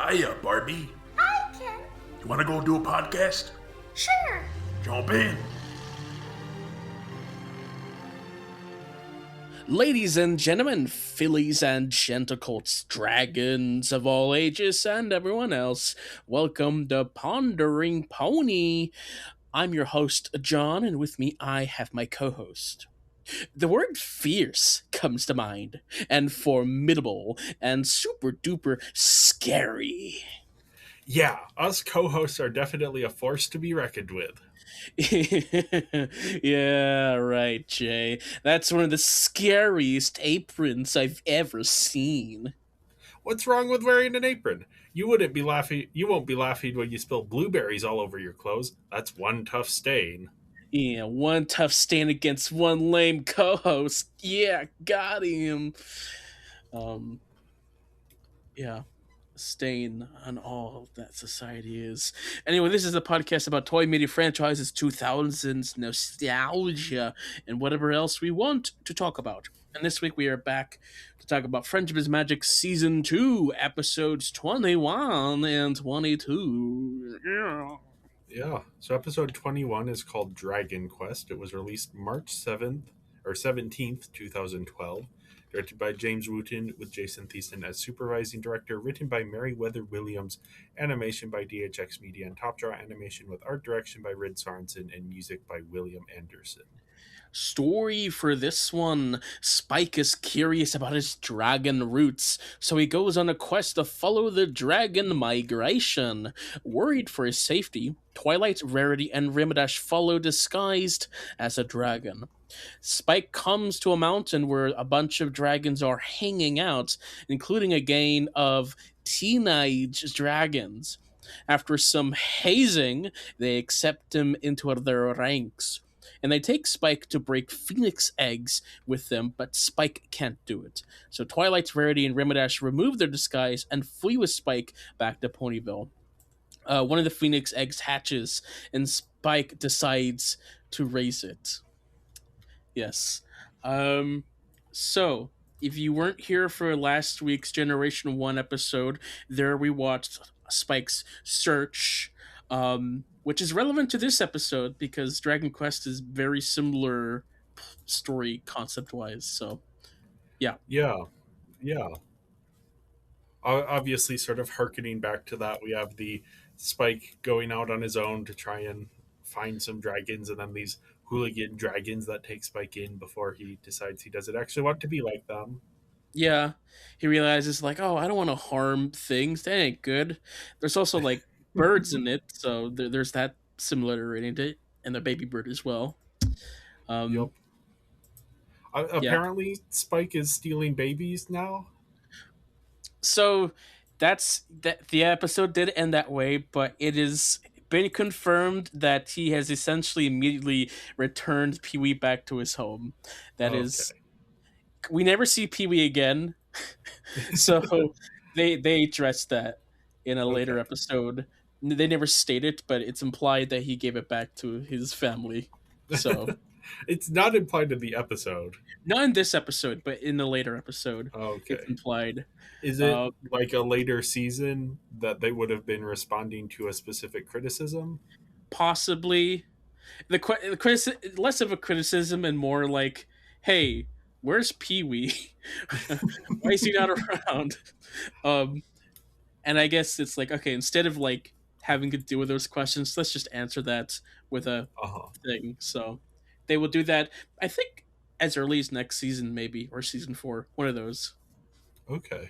Hiya, Barbie. Hi, Ken. You want to go do a podcast? Sure. Jump in. Ladies and gentlemen, fillies and gentlecolts, dragons of all ages, and everyone else, welcome to Pondering Pony. I'm your host, John, and with me I have my co-host. The word fierce comes to mind, and formidable, and super duper scary. Yeah, us co-hosts are definitely a force to be reckoned with. Yeah, right, Jay. That's one of the scariest aprons I've ever seen. What's wrong with wearing an apron? You won't be laughing when you spill blueberries all over your clothes. That's one tough stain. Yeah, one tough stand against one lame co-host. Yeah, got him. Um, yeah, stain on all that society is. Anyway, this is a podcast about toy media franchises, 2000s nostalgia, and whatever else we want to talk about. And this week we are back to talk about Friendship is Magic Season 2, episodes 21 and 22. Yeah. Yeah. So episode 21 is called Dragon Quest. It was released March 7th or 17th, 2012. Directed by James Wooten with Jason Thiessen as supervising director. Written by Meriwether Williams. Animation by DHX Media and Top Draw Animation with art direction by Rid Sorensen and music by William Anderson. Story for this one. Spike is curious about his dragon roots, so he goes on a quest to follow the dragon migration. Worried for his safety, Twilight, Rarity, and Rimadash follow disguised as a dragon. Spike comes to a mountain where a bunch of dragons are hanging out, including a gang of teenage dragons. After some hazing, they accept him into their ranks and they take Spike to break Phoenix eggs with them, but Spike can't do it. So Twilight, Rarity, and Rimadash remove their disguise and flee with Spike back to Ponyville. One of the Phoenix eggs hatches, and Spike decides to raise it. Yes. So, if you weren't here for last week's Generation 1 episode, there we watched Spike's search, which is relevant to this episode because Dragon Quest is very similar story concept wise. So, yeah. Yeah. Yeah. Obviously, sort of harkening back to that, we have the Spike going out on his own to try and find some dragons, and then these hooligan dragons that take Spike in before he decides he doesn't actually want to be like them. Yeah. He realizes, like, oh, I don't want to harm things. That ain't good. There's also, like, birds in it. So there's that similarity in it. And the baby bird as well. Yep. Yeah. Apparently, Spike is stealing babies now. So that's that. The episode did end that way, but it is been confirmed that he has essentially immediately returned Pee Wee back to his home. That is, we never see Pee Wee again. So they addressed that in a later episode. They never state it, but it's implied that he gave it back to his family. So It's not implied in the episode. not in this episode, but in the later episode, Okay. it's implied. Is it like a later season that they would have been responding to a specific criticism? Possibly. Less of a criticism and more like, hey, where's Pee Wee? Why is he not around? And I guess it's like, okay, instead of like having to deal with those questions, let's just answer that with a thing. So they will do that, I think, as early as next season, maybe, or season 4, one of those. Okay.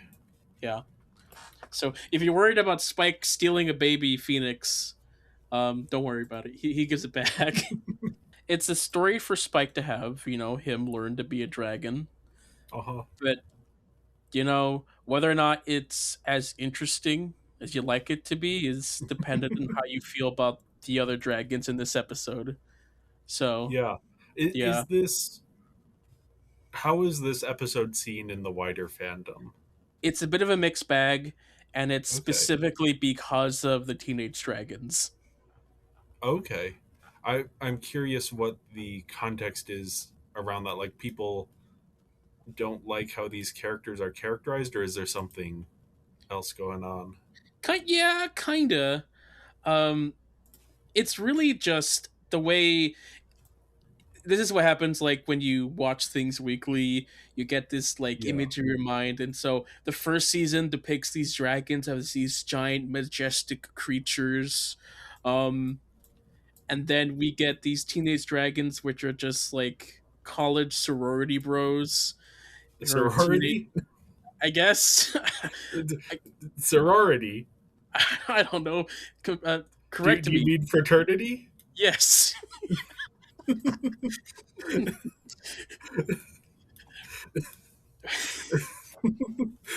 Yeah. So if you're worried about Spike stealing a baby Phoenix, don't worry about it. He gives it back. It's a story for Spike to have, him learn to be a dragon. But, whether or not it's as interesting as you like it to be is dependent on how you feel about the other dragons in this episode. So, yeah. yeah. Is this... How is this episode seen in the wider fandom? It's a bit of a mixed bag, and it's specifically because of the teenage dragons. Okay. I'm curious what the context is around that. Like, people don't like how these characters are characterized, or is there something else going on? Yeah, kinda. Um, it's really just the way this is what happens like when you watch things weekly. You get this like Yeah. image in your mind, and so the first season depicts these dragons as these giant majestic creatures, um and then we get these teenage dragons which are just like college sorority bros or teenage, Sorority? I guess. I, Sorority? I don't know. Do, Correct do you me. mean fraternity? Yes.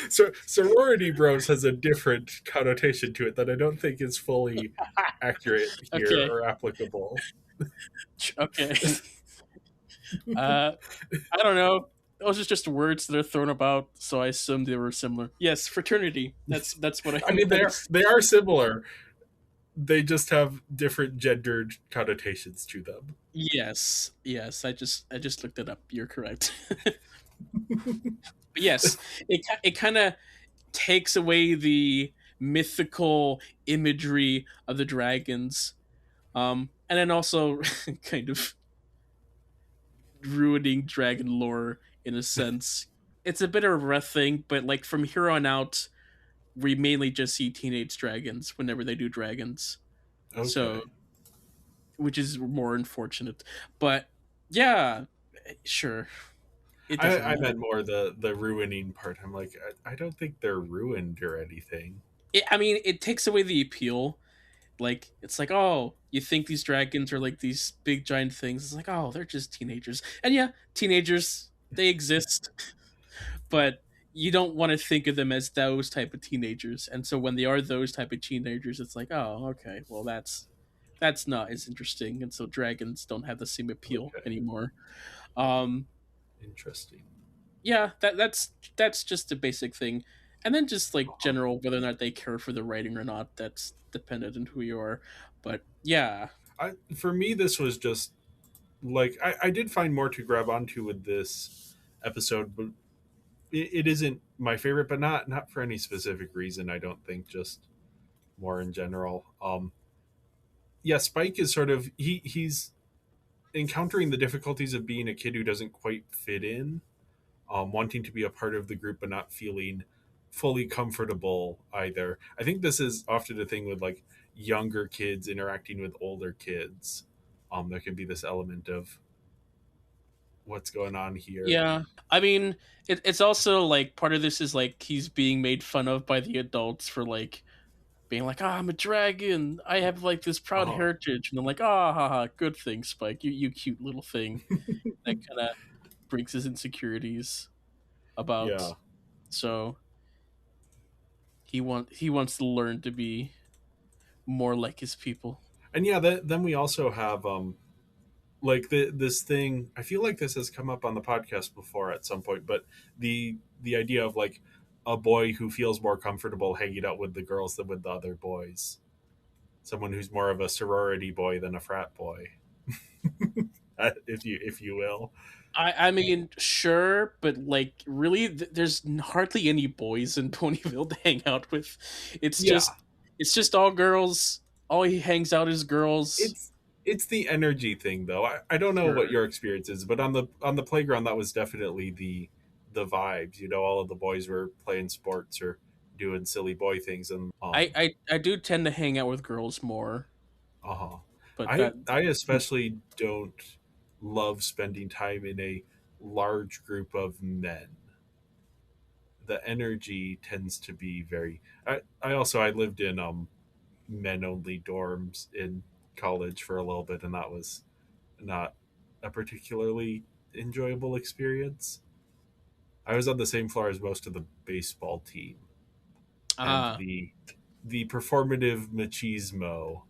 So sorority bros has a different connotation to it that I don't think is fully accurate here Okay. or applicable. Okay. uh I don't know. Those are just words that are thrown about, so I assumed they were similar. Yes, fraternity. That's what I I mean, meant. they are similar. They just have different gendered connotations to them. Yes, yes. I just looked it up. You're correct. But yes, it kind of takes away the mythical imagery of the dragons, and then also kind of ruining dragon lore in a sense. It's a bit of a rough thing, but like from here on out, we mainly just see teenage dragons whenever they do dragons. So, Okay. which is more unfortunate. But yeah, sure, it doesn't I matter. meant more the ruining part. I'm like, I don't think they're ruined or anything. I mean, it takes away the appeal. Like, it's like, oh, you think these dragons are like these big giant things. It's like, oh, they're just teenagers. And yeah, teenagers, they exist, but you don't want to think of them as those type of teenagers. And so when they are those type of teenagers, it's like, oh, okay, well that's not as interesting. And so dragons don't have the same appeal Okay. anymore. Um, Interesting. yeah, that's just a basic thing. And then just like Uh-huh. general whether or not they care for the writing or not, that's dependent on who you are. But yeah. For me, this was just like I did find more to grab onto with this episode, but it isn't my favorite, but not for any specific reason. I don't think, just more in general. Yeah, Spike is sort of he's encountering the difficulties of being a kid who doesn't quite fit in, wanting to be a part of the group but not feeling fully comfortable either. I think this is often a thing with like younger kids interacting with older kids. There can be this element of what's going on here. Yeah. I mean, it's also like part of this is like he's being made fun of by the adults for like being like, "Ah, I'm a dragon. I have like this proud Oh, heritage." And I'm like, "Ah, haha, good thing, Spike. You cute little thing." That kind of brings his insecurities about. yeah. So he wants to learn to be more like his people. And yeah, then we also have like this thing. I feel like this has come up on the podcast before at some point, but the idea of like a boy who feels more comfortable hanging out with the girls than with the other boys, someone who's more of a sorority boy than a frat boy, if you will. I mean, sure, but like, really, there's hardly any boys in Ponyville to hang out with. It's Yeah, just, it's just all girls. All he hangs out is girls. it's the energy thing though. I don't know what Sure. your experience is, but on the playground that was definitely the vibes. All of the boys were playing sports or doing silly boy things, and I do tend to hang out with girls more, uh-huh. but I especially don't love spending time in a large group of men. The energy tends to be very. I lived in men only dorms in college for a little bit, and that was not a particularly enjoyable experience. I was on the same floor as most of the baseball team, and ah, the performative machismo,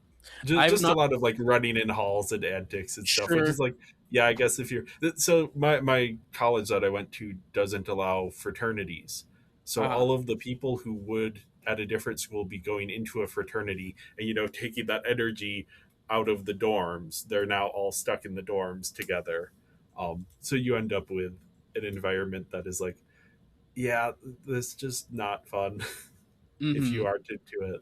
I've just a not lot of like running in halls and antics and stuff, which sure. is like, yeah, I guess if you're so my college that I went to doesn't allow fraternities, so Ah, all of the people who would at a different school be going into a fraternity and taking that energy out of the dorms, they're now all stuck in the dorms together. So you end up with an environment that is like, yeah, this just not fun. if Mm-hmm. you are to it.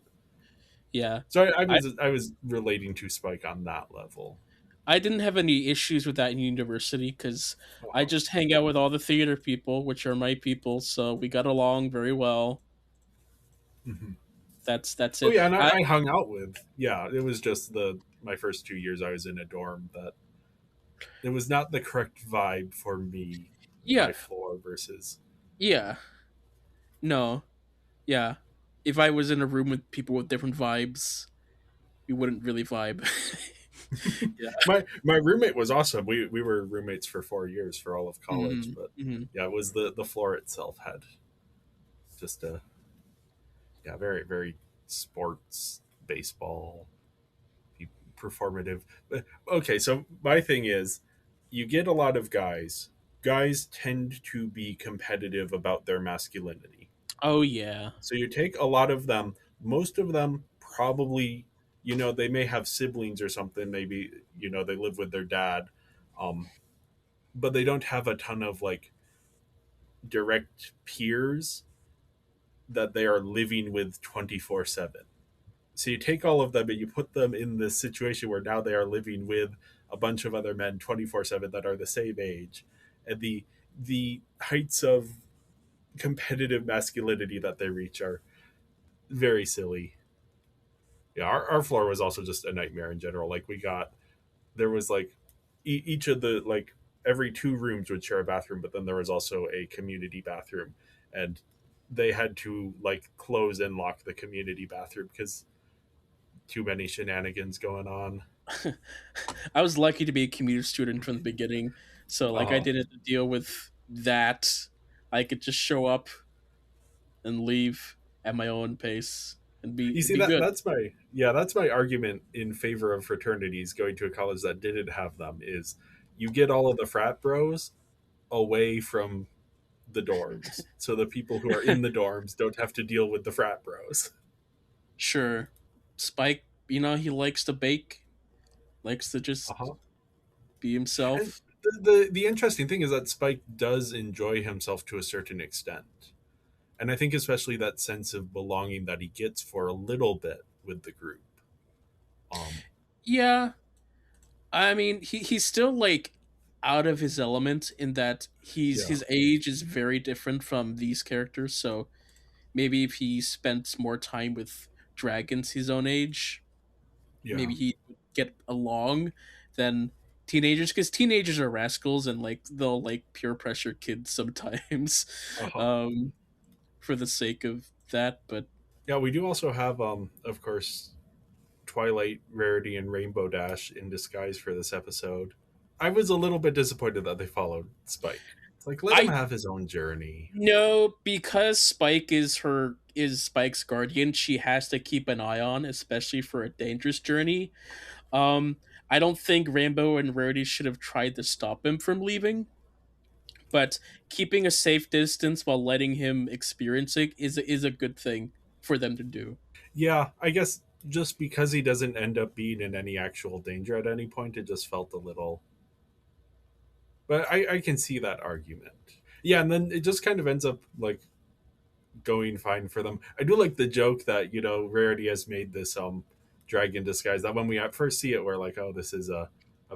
Yeah. So I I was relating to Spike on that level. I didn't have any issues with that in university because I Uh-huh. just hang out with all the theater people, which are my people, so we got along very well. Mhm. That's Oh it. yeah, and I hung out with, yeah. It was just the my first 2 years I was in a dorm that it was not the correct vibe for me. Yeah, My floor versus. yeah, no, yeah. If I was in a room with people with different vibes, we wouldn't really vibe. Yeah. My roommate was awesome. We were roommates for 4 years for all of college, Hmm. but Hmm. yeah, it was the floor itself had just a, yeah, very sports baseball performative. Okay, so my thing is, you get a lot of guys. Guys tend to be competitive about their masculinity. Oh yeah. So you take a lot of them. Most of them probably, they may have siblings or something. Maybe they live with their dad, um, but they don't have a ton of like direct peers that they are living with 24/7. So you take all of them and you put them in this situation where now they are living with a bunch of other men 24/7 that are the same age, and the heights of competitive masculinity that they reach are very silly. Yeah, our floor was also just a nightmare in general. Like there was like each of the like every two rooms would share a bathroom, but then there was also a community bathroom, and they had to like close and lock the community bathroom because too many shenanigans going on. I was lucky to be a commuter student from the beginning, so like I Uh-huh. didn't have to deal with that. I could just show up and leave at my own pace and You see be good. that's my argument in favor of fraternities going to a college that didn't have them is you get all of the frat bros away from the dorms, so the people who are in the dorms don't have to deal with the frat bros. Sure, Spike, he likes to bake, likes to just Uh-huh. be And himself. the interesting thing is that Spike does enjoy himself to a certain extent. And I think especially that sense of belonging that he gets for a little bit with the group. Um Yeah, I mean, he's still like out of his element in that yeah. his age is very different from these characters. So maybe if he spent more time with dragons his own age, Yeah. maybe he would get along than teenagers, because teenagers are rascals and like they'll like peer pressure kids sometimes Uh-huh. um for the sake of that. But Yeah, we do also have of course Twilight, Rarity, and Rainbow Dash in disguise for this episode. I was a little bit disappointed that they followed Spike. It's like let him I have his own journey. know, because Spike is Spike's guardian, she has to keep an eye on, especially for a dangerous journey. um I don't think Rainbow and Rarity should have tried to stop him from leaving, but keeping a safe distance while letting him experience it is a good thing for them to do. Yeah, I guess just because he doesn't end up being in any actual danger at any point, it just felt a little. But I can see that argument. Yeah, and then it just kind of ends up like going fine for them. I do like the joke that Rarity has made this dragon disguise. That when we at first see it, we're like, oh, this is a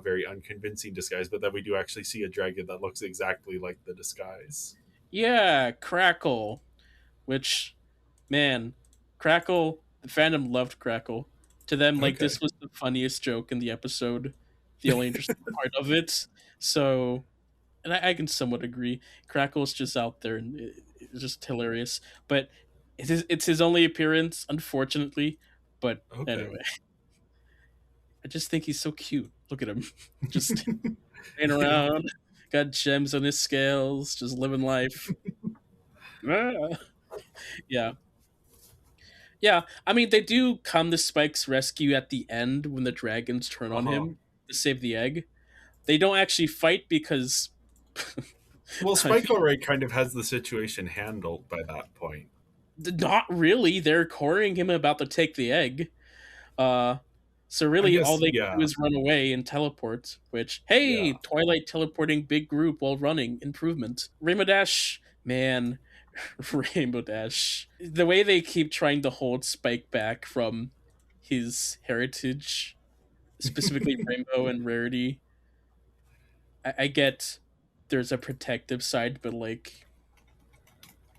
very unconvincing disguise. But then we do actually see a dragon that looks exactly like the disguise. Yeah, Crackle, which, man, Crackle, the fandom loved Crackle. To them, like, Okay. this was the funniest joke in the episode, the only interesting part of it. So, and I can somewhat agree. Crackle's just out there and it's just hilarious. But it's his only appearance, unfortunately. But Okay. anyway, I just think he's so cute. Look at him, just playing Yeah. around, got gems on his scales, just living life. Ah. Yeah, yeah. I mean, they do come to Spike's rescue at the end when the dragons turn Uh on huh. him to save the egg. They don't actually fight because, Well, I Spike mean, already kind of has the situation handled by that point. not really. They're cornering him about to take the egg. Uh, so I really, all guess. they can do Yeah. is run away and teleport. Which, Yeah. hey, Twilight teleporting big group while running, improvement. Rainbow Dash, man, Rainbow Dash. The way they keep trying to hold Spike back from his heritage, specifically Rainbow and Rarity. I get there's a protective side, but like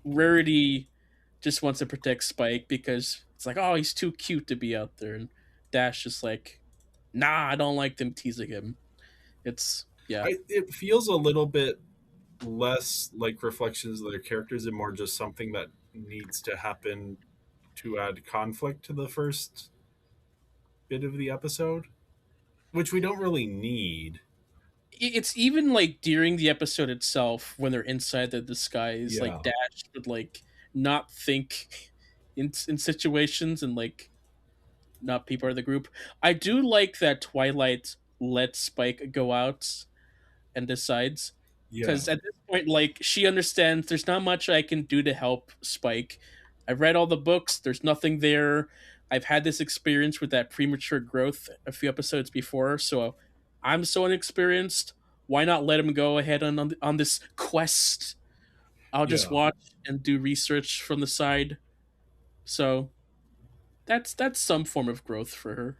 Rarity just wants to protect Spike because it's like, oh, he's too cute to be out there, and Dash is like, nah, I don't like them teasing him. It's yeah. It feels a little bit less like reflections of their characters and more just something that needs to happen to add conflict to the first bit of the episode, which we don't really need. It's even like during the episode itself when they're inside the disguise, like Yeah, Dash would like not think in situations and like not be part of the group. I do like that Twilight lets Spike go out and decides yeah, because at this point, like she understands there's not much I can do to help Spike. I've read all the books. There's nothing there. I've had this experience with that premature growth a few episodes before, so I'm so inexperienced. Why not let him go ahead on this quest? I'll just yeah. watch and do research from the side. So that's some form of growth for her.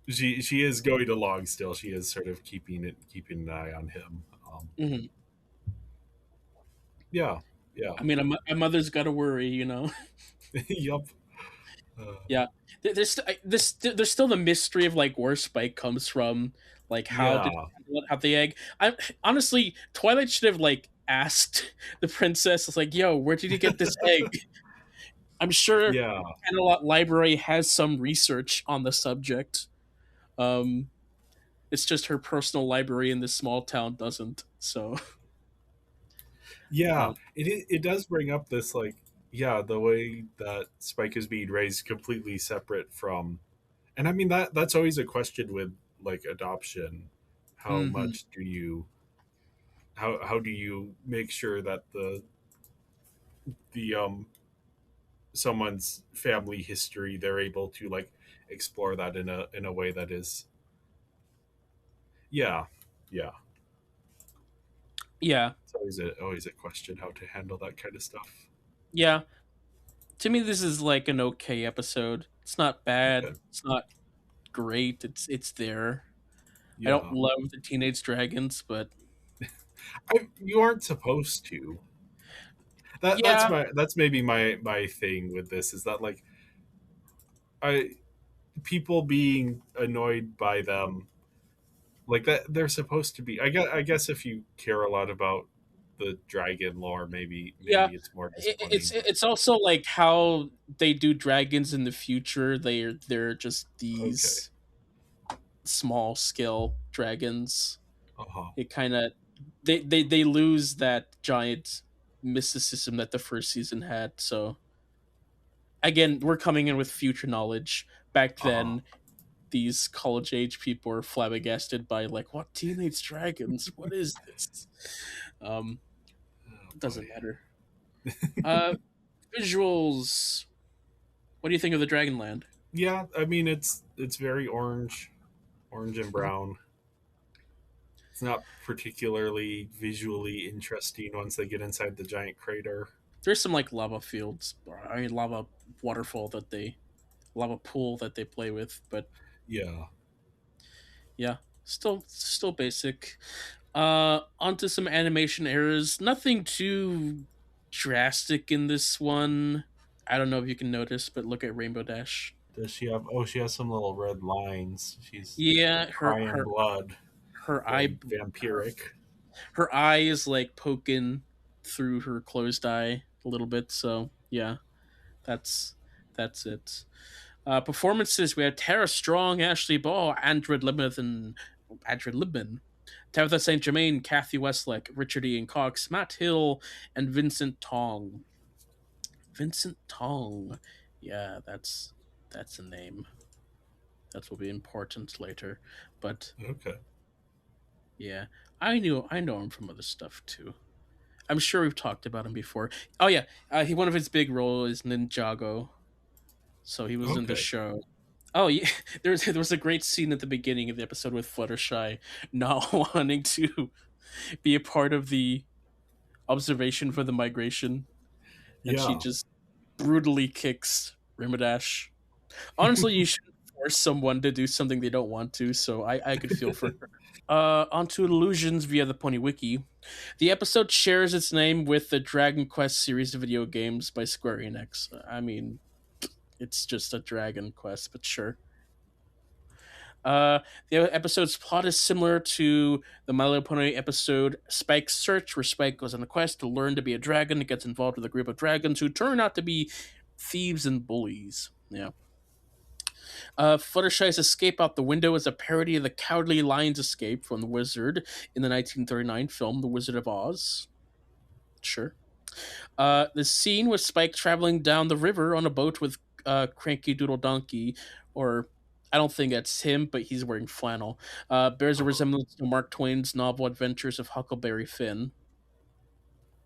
She is going along still. She is sort of keeping an eye on him. Hmm. Yeah, yeah, I mean, a mother's got to worry, you know. yup. Uh, Yeah, there's still the mystery of like where Spike comes from, like how did yeah, he handle it, how the egg. I honestly, Twilight should have like asked the princess, it's like, "Yo, where did you get this egg?" I'm sure yeah, Camelot Library has some research on the subject. Um, it's just her personal library in this small town doesn't. So, yeah. um, It does bring up this like yeah the way that Spike is being raised completely separate from, and I mean that's always a question with like adoption. How mhm. much do you how do you make sure that the someone's family history they're able to like explore that in a way that is yeah, yeah. Yeah, It's always a question how to handle that kind of stuff. yeah. To me, this is like an okay episode. It's not bad. Okay. It's not great. It's there. I don't Yeah. love the teenage dragons, but You aren't supposed to. That's yeah, that's maybe my thing with this is that like I people being annoyed by them like that they're supposed to be. I guess if you care a lot about the dragon lore, yeah. maybe it's more It's disappointing. it's also like how they do dragons in the future. They're just Okay. these small scale dragons. Uh huh. It kind of they lose that giant mysticism that the first season had. So again, we're coming in with future knowledge. Back Uh huh. then, these college age people are flabbergasted by like, what teenage dragons? What is this? Um, Oh doesn't boy. matter. Uh, visuals. What do you think of the Dragonland? Yeah, I mean it's very orange and Mhm. brown. It's not particularly visually interesting once they get inside the giant crater. There's some like lava fields, I mean lava waterfall lava pool that they play with, but Yeah. yeah, still basic. Onto some animation errors. Nothing too drastic in this one. I don't know if you can notice, but look at Rainbow Dash. Does she have? Oh, she has some little red lines. She's Yeah, crying blood, her eye going vampiric. her eye is like poking through her closed eye a little bit. So yeah, that's that's it. Performances, we had Tara Strong, Ashley Ball, Andred Libman, Tabitha St. Germain, Kathy Westlake, Richard Ian Cox, Matt Hill, and Vincent Tong. Vincent Tong. Yeah, that's a name. That will be important later. But Okay. yeah, I know him from other stuff too. I'm sure we've talked about him before. Oh yeah, he one of his big roles is Ninjago, so he was in the Okay. show. Oh yeah, there was a great scene at the beginning of the episode with Fluttershy not wanting to be a part of the observation for the migration. and she Yeah. just brutally kicks Rimadash. Honestly, you shouldn't force someone to do something they don't want to, so I could feel for her. Onto illusions via the Pony Wiki. The episode shares its name with the Dragon Quest series of video games by Square Enix. I mean, it's just a Dragon Quest, but sure. Uh, the episode's plot is similar to the My Little Pony episode Spike's Search, where Spike goes on a quest to learn to be a dragon and gets involved with a group of dragons who turn out to be thieves and bullies. Yeah. Fluttershy's escape out the window is a parody of the Cowardly Lion's escape from the wizard in the 1939 film The Wizard of Oz. Sure. The scene with Spike traveling down the river on a boat with Cranky Doodle Donkey, or I don't think that's him, but he's wearing flannel, bears a resemblance to Mark Twain's novel Adventures of Huckleberry Finn.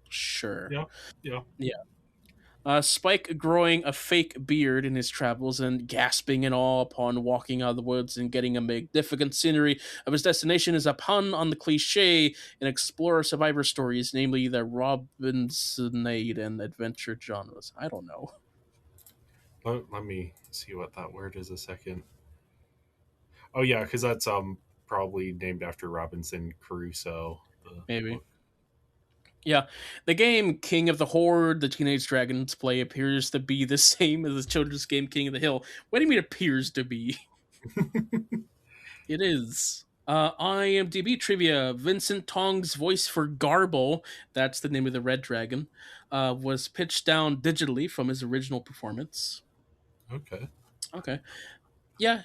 Sure. Yeah. Yeah. Yeah. Spike growing a fake beard in his travels and gasping in awe upon walking out of the woods and getting a magnificent scenery of his destination is a pun on the cliche in explorer survivor stories, namely the Robinsonade and adventure genres. I don't know. Let me see what that word is a second. Oh yeah, because that's probably named after Robinson Crusoe, the Maybe. book. Yeah, the game King of the Horde, the Teenage Dragons play appears to be the same as the children's game King of the Hill. What do you mean appears to be? It is. IMDb trivia: Vincent Tong's voice for Garble, that's the name of the red dragon, was pitched down digitally from his original performance. Okay. Okay. Yeah,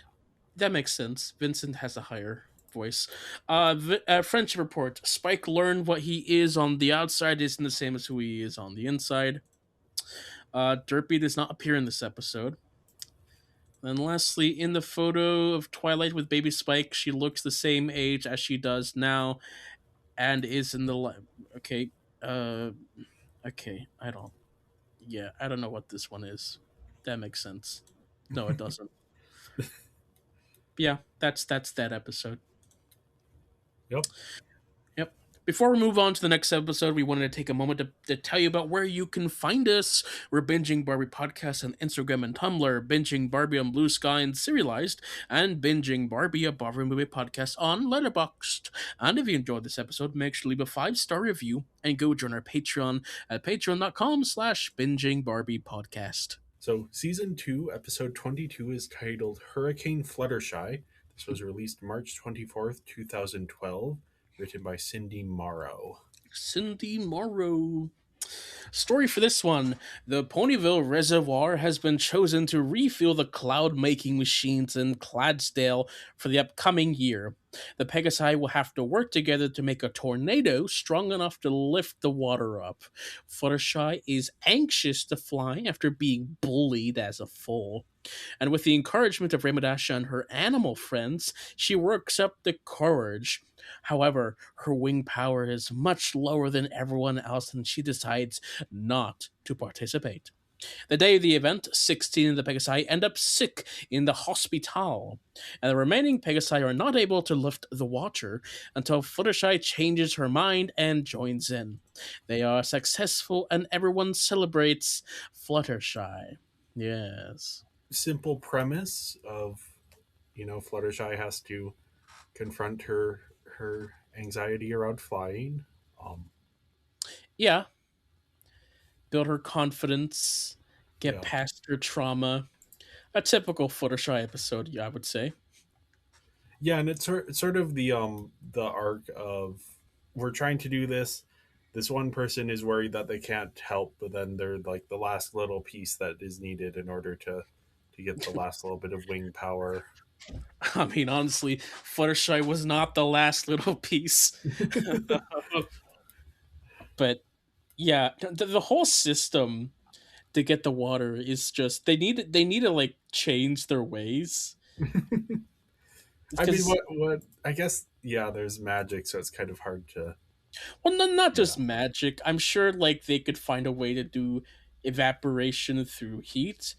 that makes sense. Vincent has a higher voice. Friendship report: Spike learned what he is on the outside isn't the same as who he is on the inside. Derpy does not appear in this episode. And lastly, in the photo of Twilight with baby Spike, she looks the same age as she does now, and is in the okay. Uh, okay, I don't. Yeah, I don't know what this one is. That makes sense. No, it doesn't. Yeah, that's that episode. Yep. Yep. Before we move on to the next episode, we wanted to take a moment to tell you about where you can find us. We're Binging Barbie Podcast on Instagram and Tumblr, Binging Barbie on Blue Sky and Serialized, and Binging Barbie, a Barbie movie podcast on Letterboxd. And if you enjoyed this episode, make sure to leave a 5-star review and go join our Patreon at patreon.com/Binging Barbie Podcast. So season 2, episode 22 is titled Hurricane Fluttershy. This was released March 24th, 2012, written by Cindy Morrow. Cindy Morrow. Story for this one: the Ponyville Reservoir has been chosen to refuel the cloud making machines in Claddsdale for the upcoming year. The Pegasi will have to work together to make a tornado strong enough to lift the water up. Fluttershy is anxious to fly after being bullied as a foal. And with the encouragement of Ramadasha and her animal friends, she works up the courage. However, her wing power is much lower than everyone else, and she decides not to participate. The day of the event, 16 of the Pegasi end up sick in the hospital, and the remaining Pegasi are not able to lift the water until Fluttershy changes her mind and joins in. They are successful, and everyone celebrates Fluttershy. Yes. Simple premise of, Fluttershy has to confront her anxiety around flying. Yeah. Build her confidence, get Yeah. past her trauma. A typical Fluttershy episode, yeah, I would say. Yeah, and it's sort of the arc of, we're trying to do this. This one person is worried that they can't help, but then they're like the last little piece that is needed in order to get the last little bit of wing power. I mean, honestly, Fluttershy was not the last little piece. But yeah, the whole system to get the water is just they need to like change their ways. I mean, Because what I guess, yeah, there's magic, so it's kind of hard to. well, not Yeah. just magic. I'm sure like they could find a way to do evaporation through heat.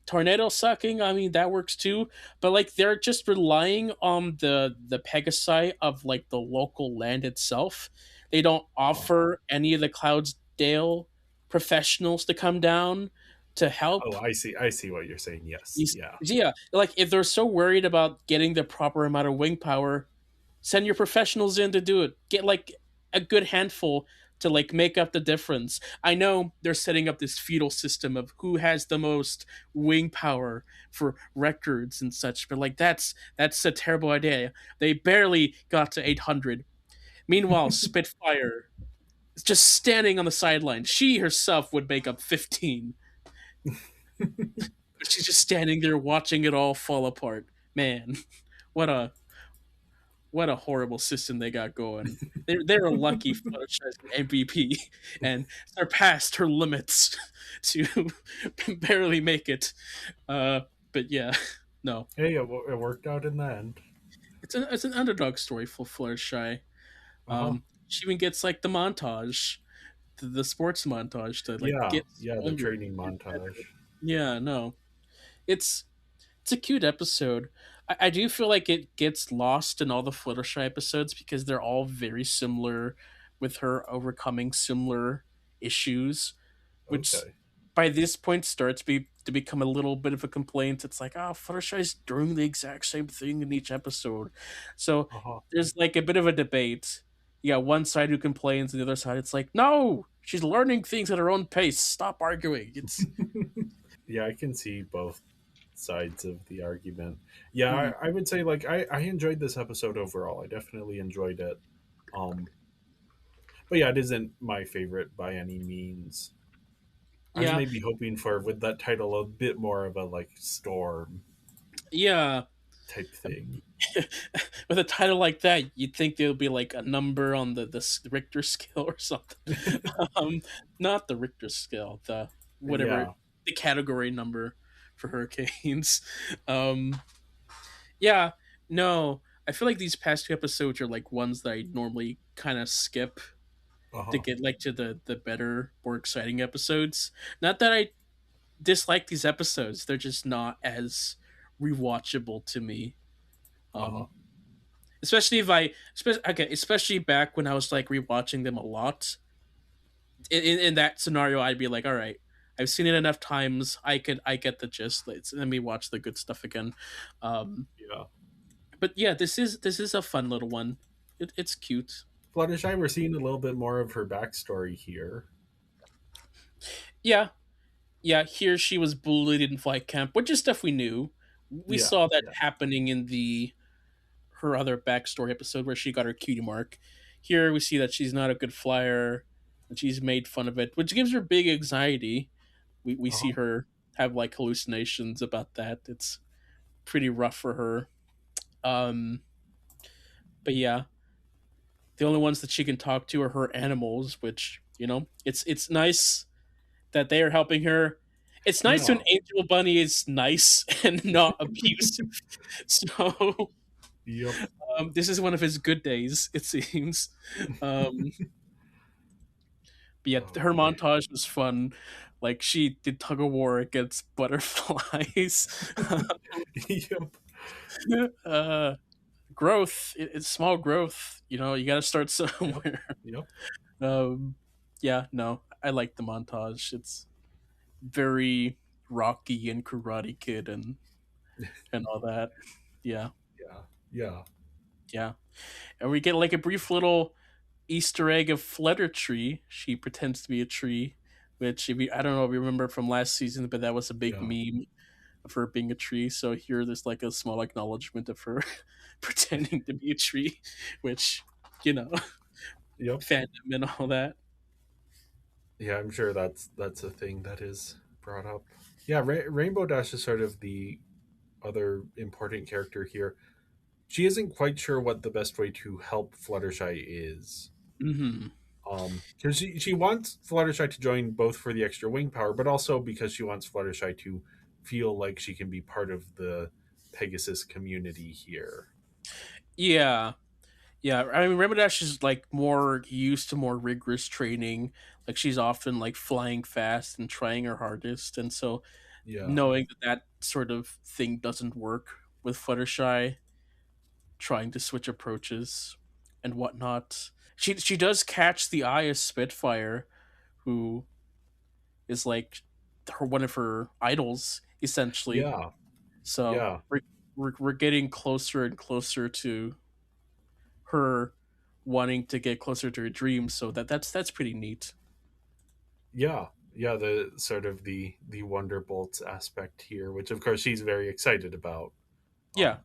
Tornado sucking, I mean that works too. But like they're just relying on the Pegasi of like the local land itself. They don't Oh, offer any of the Cloudsdale professionals to come down to help. Oh, I see what you're saying. Yes. Yeah. Yeah, like if they're so worried about getting the proper amount of wing power, send your professionals in to do it. Get like a good handful to like make up the difference. I know they're setting up this feudal system of who has the most wing power for records and such, but like that's a terrible idea. They barely got to 800. Meanwhile, Spitfire is just standing on the sideline. She herself would make up 15. She's just standing there watching it all fall apart. Man, what a what a horrible system they got going. They're lucky Fluttershy's MVP and surpassed her limits to barely make it. Uh, but yeah, no, Hey, it worked out in the end. it's an underdog story for Fluttershy. Uh huh. She even gets like the montage, the sports montage to like Yeah. get Yeah. The stronger. training Get better. montage. Yeah, no, it's it's a cute episode. I do feel like it gets lost in all the Fluttershy episodes because they're all very similar with her overcoming similar issues, which Okay. by this point starts to become a little bit of a complaint. It's like, oh, Fluttershy's doing the exact same thing in each episode. So Uh huh. there's like a bit of a debate. You got one side who complains, and the other side, it's like, no, she's learning things at her own pace. Stop arguing. It's Yeah, I can see both sides of the argument. Yeah, mm, I would say like I enjoyed this episode overall. I definitely enjoyed it. Um, but yeah, it isn't my favorite by any means. I was yeah, maybe hoping for with that title a bit more of a like storm yeah. type thing. With a title like that, you'd think there would be like a number on the Richter scale or something. Um, Not the Richter scale, the whatever Yeah. the category number for hurricanes. Um, yeah, no, I feel like these past two episodes are like ones that I normally kind of skip Uh to huh. get like to the better, more exciting episodes. Not that I dislike these episodes; they're just not as rewatchable to me. Uh huh. Um, especially if especially back when I was like rewatching them a lot. In that scenario, I'd be like, all right, I've seen it enough times. I get the gist. Let me watch the good stuff again. Um, Yeah. but yeah, this is a fun little one. It's cute. Fluttershy, we're seeing a little bit more of her backstory here. Yeah, yeah. Here she was bullied in flight camp, which is stuff we knew. We Yeah. saw that Yeah. happening in the her other backstory episode where she got her cutie mark. Here we see that she's not a good flyer and she's made fun of it, which gives her big anxiety. We Uh see huh. her have like hallucinations about that. It's pretty rough for her. Um, but yeah, the only ones that she can talk to are her animals, which it's nice that they are helping her. It's nice when Yeah. Angel Bunny is nice and not abusive. So Yep. this is one of his good days, it seems. Um, but yeah, Oh her boy. montage was fun. Like she did tug of war against butterflies. Yep. uh, Growth. It's small growth. You got to start Yep. somewhere. Yep. Um, yeah, no, I like the montage. It's very Rocky and Karate Kid and all that. Yeah, Yeah. Yeah. yeah, and we get like a brief little Easter egg of Fluttertree. She pretends to be a tree, which I don't know if you remember from last season, but that was a big Yeah. meme of her being a tree. So here, there's like a small acknowledgement of her pretending to be a tree, which you know, Yep. fandom and all that. Yeah, I'm sure that's a thing that is brought up. Yeah, Rainbow Dash is sort of the other important character here. She isn't quite sure what the best way to help Fluttershy is. Hmm. Because she wants Fluttershy to join both for the extra wing power, but also because she wants Fluttershy to feel like she can be part of the Pegasus community here. Yeah, yeah. I mean, Rapidash is like more used to more rigorous training. Like she's often like flying fast and trying her hardest, and so Yeah. knowing that sort of thing doesn't work with Fluttershy, trying to switch approaches and whatnot. She does catch the eye of Spitfire, who is like her one of her idols essentially. Yeah. So Yeah. we're getting closer and closer to her wanting to get closer to her dreams. So that's pretty neat. Yeah. Yeah. The sort of the Wonderbolts aspect here, which of course she's very excited about. Yeah, Um,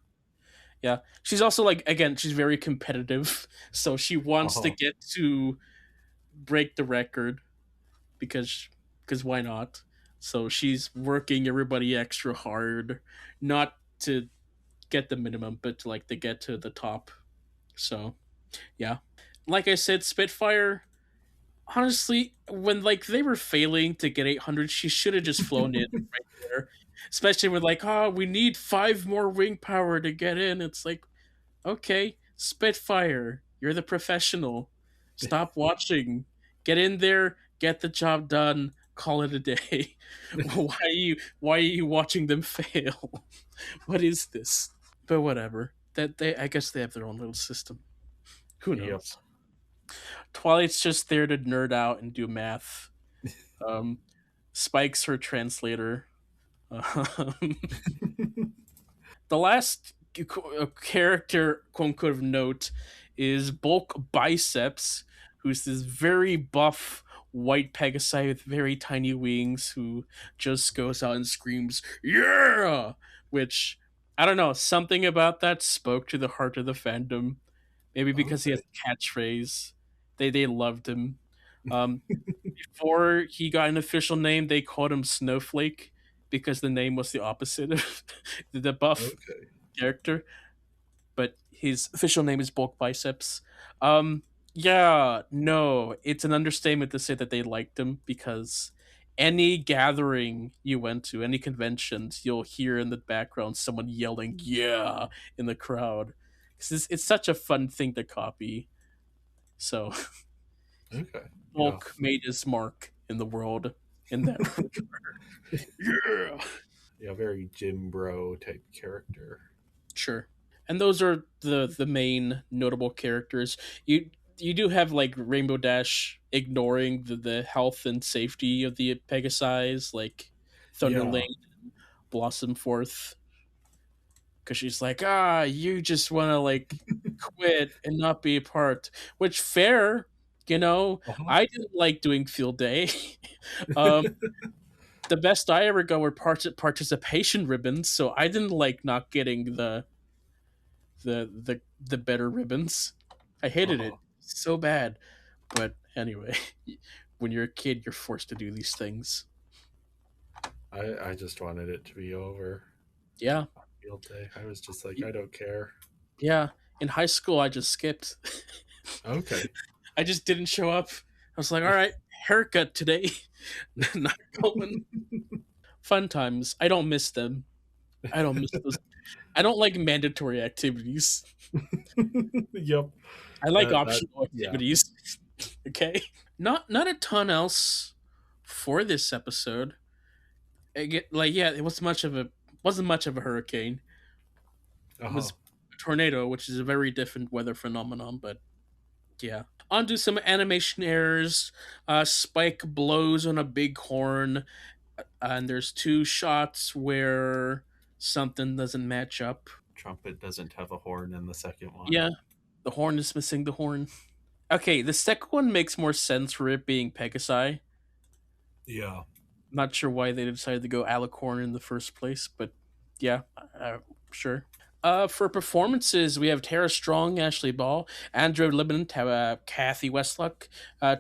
yeah. She's also like again, she's very competitive, so she wants to uh-huh. get to break the record because why not? So she's working everybody extra hard, not to get the minimum, but to, like to get to the top. So yeah, like I said, Spitfire. Honestly, when like they were failing to get 800, she should have just flown in right there. Especially with like, oh, we need five more wing power to get in. It's like, okay, Spitfire, you're the professional. Stop watching. Get in there, get the job done, call it a day. Why are you watching them fail? What is this? But whatever. That they I guess they have their own little system. Who Yep. knows? Twilight's just there to nerd out and do math. Um, Spike's her translator. Um, the last character, quote unquote, of note is Bulk Biceps, who's this very buff white Pegasi with very tiny wings who just goes out and screams, "Yeah!" Which, I don't know, something about that spoke to the heart of the fandom. Maybe because he has Okay. a catchphrase. They loved him. Um, Before he got an official name, they called him Snowflake because the name was the opposite of the buff Okay. character. But his official name is Bulk Biceps. Yeah, no, it's an understatement to say that they liked him because any gathering you went to, any conventions, you'll hear in the background someone yelling "Yeah" in the crowd. 'Cause it's such a fun thing to copy. So Okay. Yeah. Bulk made his mark in the world in that yeah. Yeah. Very Jim Bro type character. Sure. And those are the main notable characters. You do have like Rainbow Dash ignoring the health and safety of the Pegasi, like Yeah. Thunderling, Blossom Forth, because she's like, ah, you just want to like quit and not be a part. Which fair, you know. Uh-huh. I didn't like doing field day. um, the best I ever got were participation ribbons, so I didn't like not getting the better ribbons. I hated Uh-huh. it so bad. But anyway, when you're a kid, you're forced to do these things. I just wanted it to be over. Yeah, Field day. I was just like, I don't care. yeah. In high school, I just skipped. Okay. I just didn't show up. I was like, all right, haircut today. Not going. Fun times. I don't miss them. I don't miss those. I don't like mandatory activities. Yep. I like That optional yeah. activities. Okay. Not a ton else for this episode. Like yeah, it was much of a wasn't much of a hurricane. It Uh-huh. was a tornado, which is a very different weather phenomenon. But yeah, on to some animation errors. Spike blows on a big horn, and there's two shots where something doesn't match up. Trumpet doesn't have a horn in the second one. Yeah, the horn is missing the horn. Okay, the second one makes more sense for it being Pegasi. Yeah. Not sure why they decided to go Alicorn in the first place, but yeah, sure. For performances, we have Tara Strong, Ashley Ball, Andrew Libman, Kathy Westluck,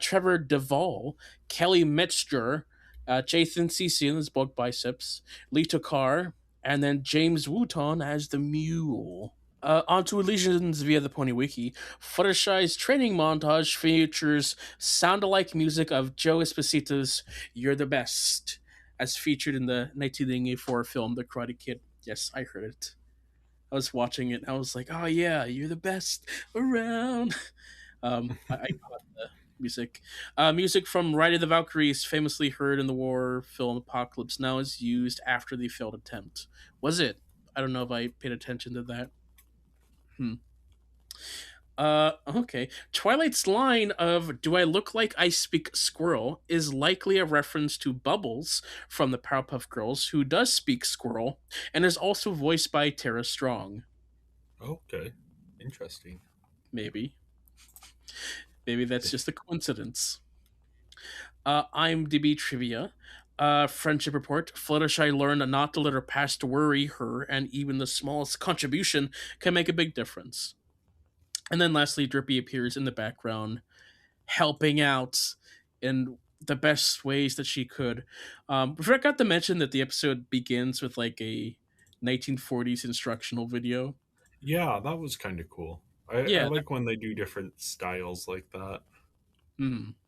Trevor Duvall, Kelly Metzger, Jathan Cecil as Bulk Biceps, Lita Carr, and then James Wooton as the Mule. Onto Illusions via the Pony Wiki. Fluttershy's training montage features sound-alike music of Joe Esposito's "You're the Best," as featured in the 1984 film The Karate Kid. Yes, I heard it. I was watching it and I was like, oh yeah, you're the best around. I caught the music. Music from Ride of the Valkyries, famously heard in the war film Apocalypse Now, is used after the failed attempt. Was it? I don't know if I paid attention to that. Hmm. Okay. Twilight's line of "Do I look like I speak squirrel" is likely a reference to Bubbles from the Powerpuff Girls, who does speak squirrel and is also voiced by Tara Strong. Okay, interesting. Maybe. Maybe that's just a coincidence. IMDb trivia. Friendship report. Fluttershy learned not to let her past worry her, and even the smallest contribution can make a big difference. And then lastly, Drippy appears in the background, helping out in the best ways that she could. We forgot to mention that the episode begins with like a 1940s instructional video. Yeah, that was kind of cool. I Yeah, like when they do different styles like that.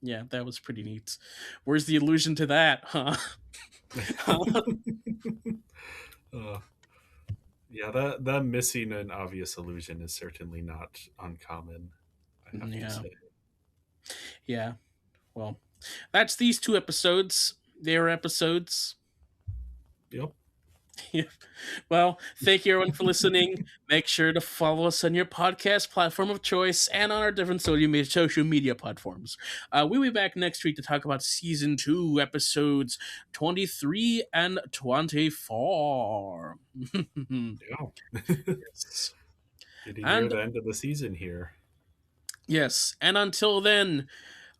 yeah, that was pretty neat. Where's the allusion to that, huh? uh, yeah, that missing an obvious illusion is certainly not uncommon, I have to Yeah, say. yeah. Well, that's these two episodes. They are episodes. Yep. Well, thank you everyone for listening. Make sure to follow us on your podcast platform of choice and on our different social media platforms. We'll be back next week to talk about season 2, episodes 23 and 24. Yeah. Yes. Getting near And the end of the season here. yes, and until then,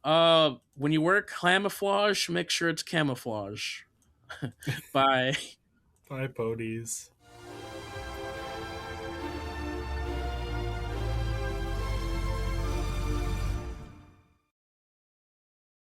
when you wear camouflage, make sure it's camouflage. Bye. Bye, ponies.